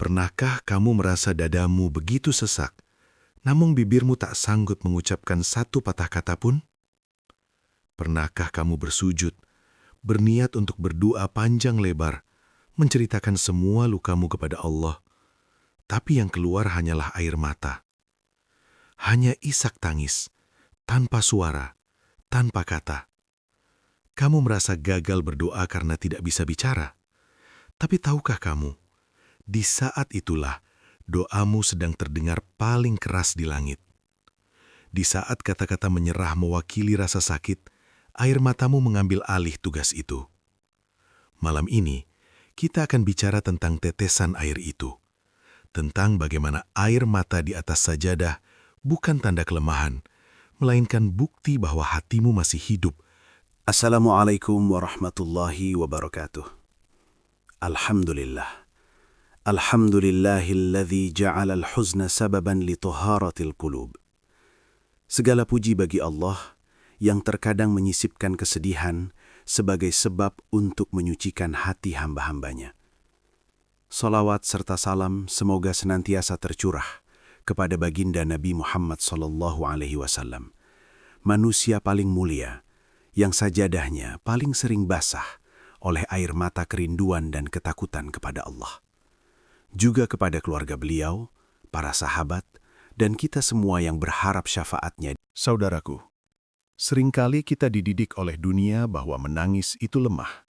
Pernahkah kamu merasa dadamu begitu sesak, namun bibirmu tak sanggup mengucapkan satu patah kata pun? Pernahkah kamu bersujud, berniat untuk berdoa panjang lebar, menceritakan semua lukamu kepada Allah, tapi yang keluar hanyalah air mata? Hanya isak tangis, tanpa suara, tanpa kata. Kamu merasa gagal berdoa karena tidak bisa bicara. Tapi tahukah kamu, di saat itulah doamu sedang terdengar paling keras di langit. Di saat kata-kata menyerah mewakili rasa sakit, air matamu mengambil alih tugas itu. Malam ini, kita akan bicara tentang tetesan air itu. Tentang bagaimana air mata di atas sajadah bukan tanda kelemahan, melainkan bukti bahwa hatimu masih hidup. Assalamualaikum warahmatullahi wabarakatuh. Alhamdulillah. Alhamdulillahilladzi ja'ala al-huzna sababan li taharatil qulub. Segala puji bagi Allah yang terkadang menyisipkan kesedihan sebagai sebab untuk menyucikan hati hamba-hambanya. Salawat serta salam semoga senantiasa tercurah kepada baginda Nabi Muhammad SAW, manusia paling mulia yang sajadahnya paling sering basah oleh air mata kerinduan dan ketakutan kepada Allah. Juga kepada keluarga beliau, para sahabat, dan kita semua yang berharap syafaatnya. Saudaraku, seringkali kita dididik oleh dunia bahwa menangis itu lemah,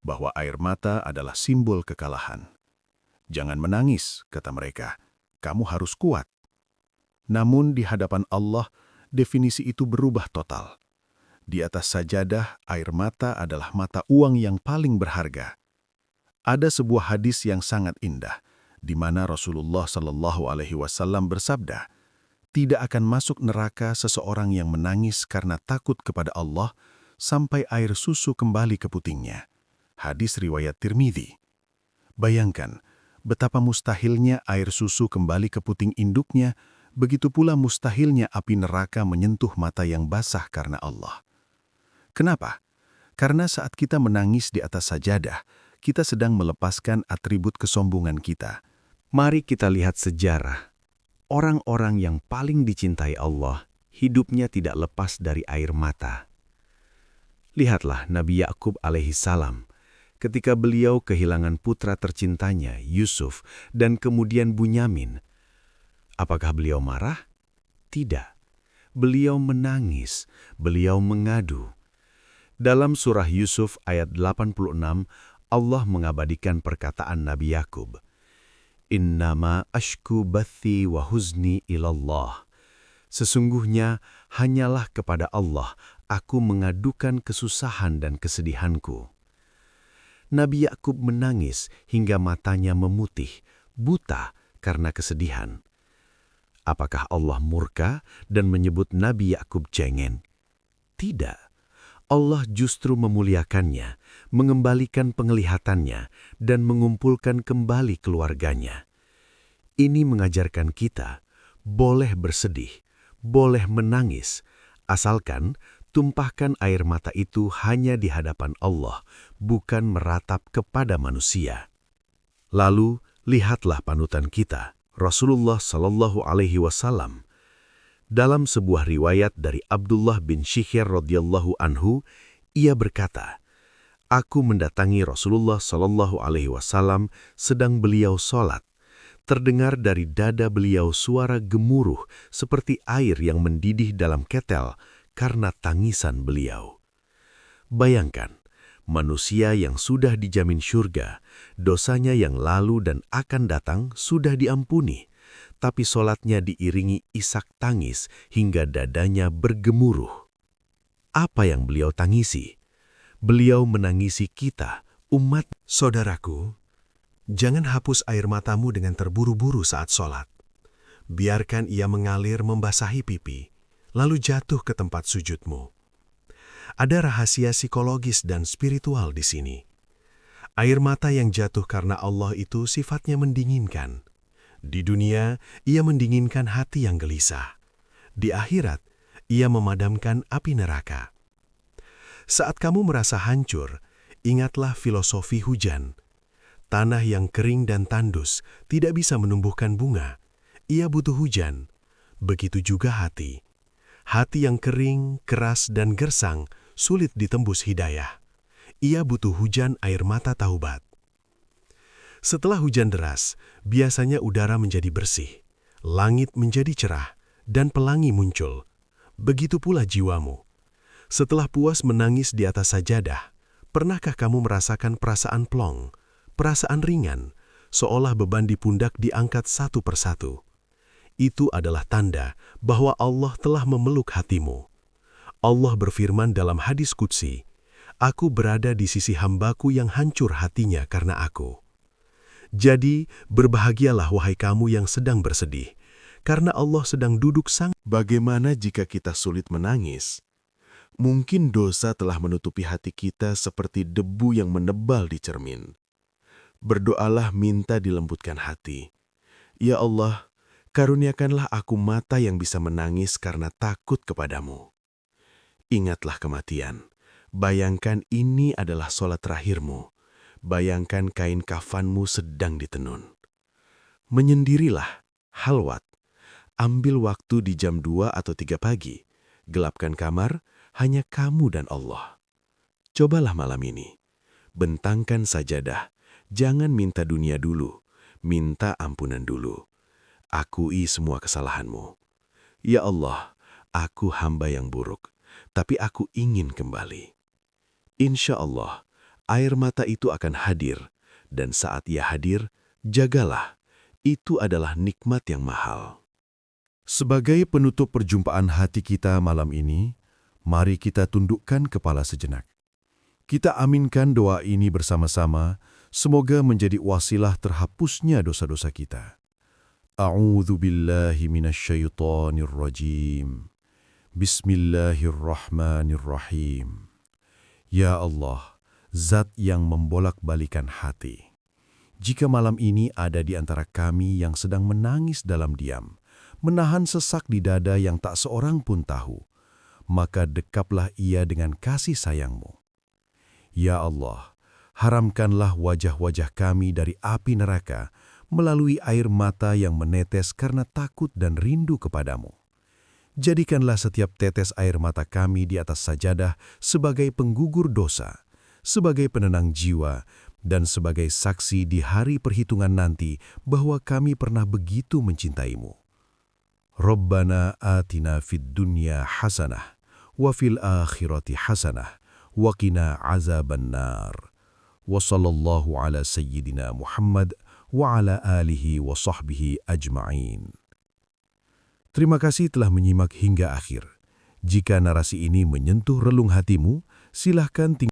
bahwa air mata adalah simbol kekalahan. Jangan menangis, kata mereka, kamu harus kuat. Namun di hadapan Allah, definisi itu berubah total. Di atas sajadah, air mata adalah mata uang yang paling berharga. Ada sebuah hadis yang sangat indah, di mana Rasulullah SAW bersabda, tidak akan masuk neraka seseorang yang menangis karena takut kepada Allah sampai air susu kembali ke putingnya. Hadis riwayat Tirmidzi. Bayangkan, betapa mustahilnya air susu kembali ke puting induknya, begitu pula mustahilnya api neraka menyentuh mata yang basah karena Allah. Kenapa? Karena saat kita menangis di atas sajadah, kita sedang melepaskan atribut kesombongan kita. Mari kita lihat sejarah. Orang-orang yang paling dicintai Allah, hidupnya tidak lepas dari air mata. Lihatlah Nabi Yakub alaihissalam, ketika beliau kehilangan putra tercintanya, Yusuf, dan kemudian Bunyamin. Apakah beliau marah? Tidak. Beliau menangis, beliau mengadu. Dalam surah Yusuf ayat 86, Allah mengabadikan perkataan Nabi Yakub. Innama ashku bathi wa huzni ilallah. Sesungguhnya hanyalah kepada Allah aku mengadukan kesusahan dan kesedihanku. Nabi Yakub menangis hingga matanya memutih, buta karena kesedihan. Apakah Allah murka dan menyebut Nabi Yakub cengeng? Tidak. Allah justru memuliakannya, mengembalikan penglihatannya, dan mengumpulkan kembali keluarganya. Ini mengajarkan kita, boleh bersedih, boleh menangis, asalkan tumpahkan air mata itu hanya di hadapan Allah, bukan meratap kepada manusia. Lalu, lihatlah panutan kita, Rasulullah SAW. Dalam sebuah riwayat dari Abdullah bin Shikhir radhiyallahu anhu, ia berkata, aku mendatangi Rasulullah SAW sedang beliau sholat. Terdengar dari dada beliau suara gemuruh seperti air yang mendidih dalam ketel karena tangisan beliau. Bayangkan, manusia yang sudah dijamin syurga, dosanya yang lalu dan akan datang sudah diampuni. Tapi sholatnya diiringi isak tangis hingga dadanya bergemuruh. Apa yang beliau tangisi? Beliau menangisi kita, umat. Saudaraku, jangan hapus air matamu dengan terburu-buru saat sholat. Biarkan ia mengalir membasahi pipi, lalu jatuh ke tempat sujudmu. Ada rahasia psikologis dan spiritual di sini. Air mata yang jatuh karena Allah itu sifatnya mendinginkan. Di dunia, ia mendinginkan hati yang gelisah. Di akhirat, ia memadamkan api neraka. Saat kamu merasa hancur, ingatlah filosofi hujan. Tanah yang kering dan tandus tidak bisa menumbuhkan bunga. Ia butuh hujan. Begitu juga hati. Hati yang kering, keras, dan gersang sulit ditembus hidayah. Ia butuh hujan air mata taubat. Setelah hujan deras, biasanya udara menjadi bersih, langit menjadi cerah, dan pelangi muncul. Begitu pula jiwamu. Setelah puas menangis di atas sajadah, pernahkah kamu merasakan perasaan plong, perasaan ringan, seolah beban di pundak diangkat satu persatu? Itu adalah tanda bahwa Allah telah memeluk hatimu. Allah berfirman dalam hadis qudsi, "Aku berada di sisi hambaku yang hancur hatinya karena aku." Jadi, berbahagialah wahai kamu yang sedang bersedih, karena Allah sedang duduk sang. Bagaimana jika kita sulit menangis? Mungkin dosa telah menutupi hati kita seperti debu yang menebal di cermin. Berdoalah minta dilembutkan hati. Ya Allah, karuniakanlah aku mata yang bisa menangis karena takut kepadamu. Ingatlah kematian. Bayangkan ini adalah sholat terakhirmu. Bayangkan kain kafanmu sedang ditenun. Menyendirilah, halwat. Ambil waktu di jam 2 atau 3 pagi. Gelapkan kamar, hanya kamu dan Allah. Cobalah malam ini. Bentangkan sajadah. Jangan minta dunia dulu. Minta ampunan dulu. Akui semua kesalahanmu. Ya Allah, aku hamba yang buruk, tapi aku ingin kembali. Insya Allah, air mata itu akan hadir, dan saat ia hadir, jagalah. Itu adalah nikmat yang mahal. Sebagai penutup perjumpaan hati kita malam ini, mari kita tundukkan kepala sejenak. Kita aminkan doa ini bersama-sama, semoga menjadi wasilah terhapusnya dosa-dosa kita. A'udzu billahi minasyaitonir rajim. Bismillahirrahmanirrahim. Ya Allah, Zat yang membolak-balikan hati. Jika malam ini ada di antara kami yang sedang menangis dalam diam, menahan sesak di dada yang tak seorang pun tahu, maka dekaplah ia dengan kasih sayang-Mu. Ya Allah, haramkanlah wajah-wajah kami dari api neraka melalui air mata yang menetes karena takut dan rindu kepadamu. Jadikanlah setiap tetes air mata kami di atas sajadah sebagai penggugur dosa, sebagai penenang jiwa, dan sebagai saksi di hari perhitungan nanti bahwa kami pernah begitu mencintaimu. Rabbana atina fid dunya hasanah, wa fil akhirati hasanah, wa qina azaban nar. Wa sallallahu ala sayyidina Muhammad wa ala alihi wa sahbihi ajma'in. Terima kasih telah menyimak hingga akhir. Jika narasi ini menyentuh relung hatimu, silahkan tinggalkan